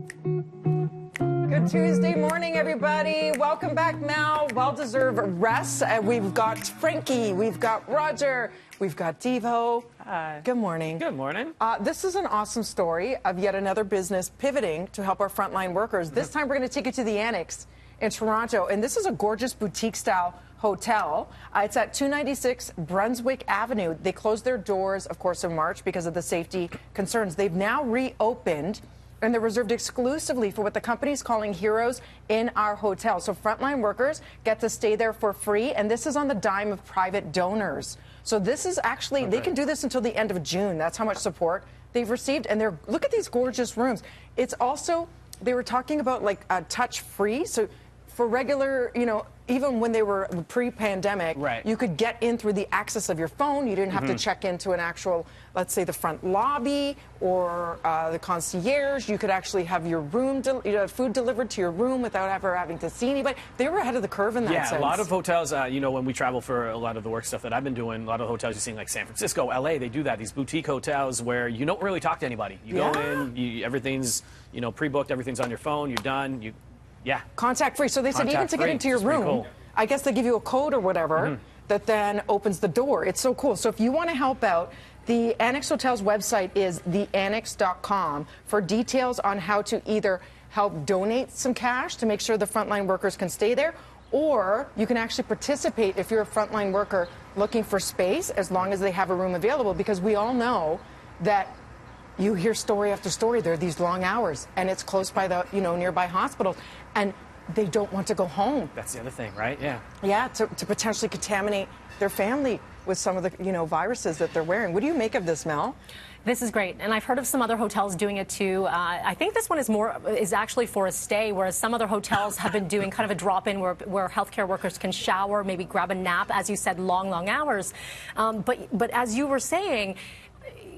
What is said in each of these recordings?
Good Tuesday morning, everybody. Welcome back, Mel. Well-deserved rest. We've got Frankie. We've got Roger. We've got Devo. Hi. Good morning. Good morning. This is an awesome story of yet another business pivoting to help our frontline workers. This time, we're going to take you to the Annex in Toronto, and this is a gorgeous boutique-style hotel. It's at 296 Brunswick Avenue. They closed their doors, of course, in March because of the safety concerns. They've now reopened, and they're reserved exclusively for what the company's calling heroes in our hotel. So frontline workers get to stay there for free, and this is on the dime of private donors. So this is actually, they can do this until the end of June. That's how much support they've received. And look at these gorgeous rooms. It's also, they were talking about like touch-free. So for regular, even when they were pre-pandemic, right, you could get in through the access of your phone. You didn't have to check into an actual, let's say, the front lobby or the concierge. You could actually have your room, food delivered to your room without ever having to see anybody. They were ahead of the curve in that sense. Yeah, a lot of hotels, when we travel for a lot of the work stuff that I've been doing, a lot of hotels you're seeing like San Francisco, LA, they do that, these boutique hotels where you don't really talk to anybody. You go in, everything's, pre-booked, everything's on your phone, you're done, yeah. Contact free. So they said even to get into your room, cool. I guess they give you a code or whatever that then opens the door. It's so cool. So if you want to help out, the Annex Hotel's website is theannex.com for details on how to either help donate some cash to make sure the frontline workers can stay there, or you can actually participate if you're a frontline worker looking for space, as long as they have a room available, because we all know that you hear story after story. There are these long hours, and it's close by the, nearby hospitals, and they don't want to go home. That's the other thing, right? Yeah. Yeah, to potentially contaminate their family with some of the, viruses that they're wearing. What do you make of this, Mel? This is great, and I've heard of some other hotels doing it too. I think this one is actually for a stay, whereas some other hotels have been doing kind of a drop-in where healthcare workers can shower, maybe grab a nap, as you said, long hours. But as you were saying,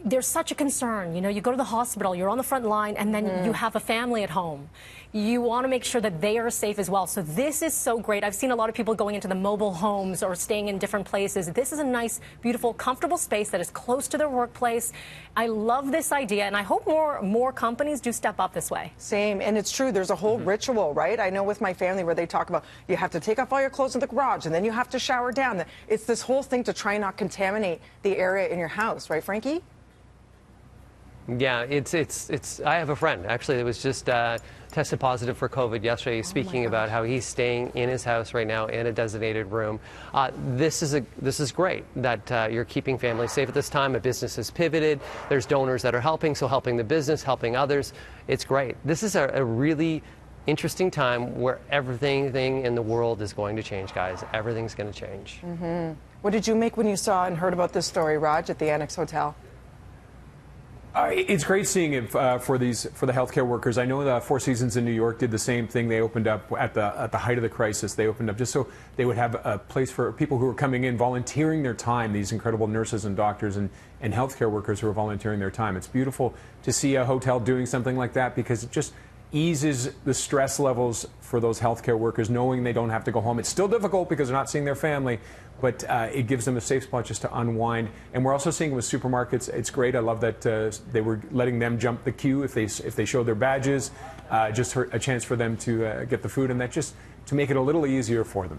there's such a concern. You go to the hospital, you're on the front line, and then you have a family at home. You want to make sure that they are safe as well. So this is so great. I've seen a lot of people going into the mobile homes or staying in different places. This is a nice, beautiful, comfortable space that is close to their workplace. I love this idea, and I hope more companies do step up this way. Same, and it's true. There's a whole ritual, right? I know with my family where they talk about you have to take off all your clothes in the garage, and then you have to shower down. It's this whole thing to try and not contaminate the area in your house, right, Frankie? Yeah, it's. I have a friend actually that was just tested positive for COVID yesterday. Speaking about how he's staying in his house right now in a designated room. This is great that you're keeping families safe at this time. A business has pivoted. There's donors that are helping, so helping the business, helping others. It's great. This is a really interesting time where everything in the world is going to change, guys. Everything's going to change. What did you make when you saw and heard about this story, Raj, at the Annex Hotel? It's great seeing it for the healthcare workers. I know the Four Seasons in New York did the same thing. They opened up at the height of the crisis. They opened up just so they would have a place for people who were coming in, volunteering their time. These incredible nurses and doctors and healthcare workers who are volunteering their time. It's beautiful to see a hotel doing something like that because it just eases the stress levels for those healthcare workers, knowing they don't have to go home. It's still difficult because they're not seeing their family, but it gives them a safe spot just to unwind. And we're also seeing with supermarkets, it's great. I love that they were letting them jump the queue if they show their badges, just a chance for them to get the food, and that just to make it a little easier for them.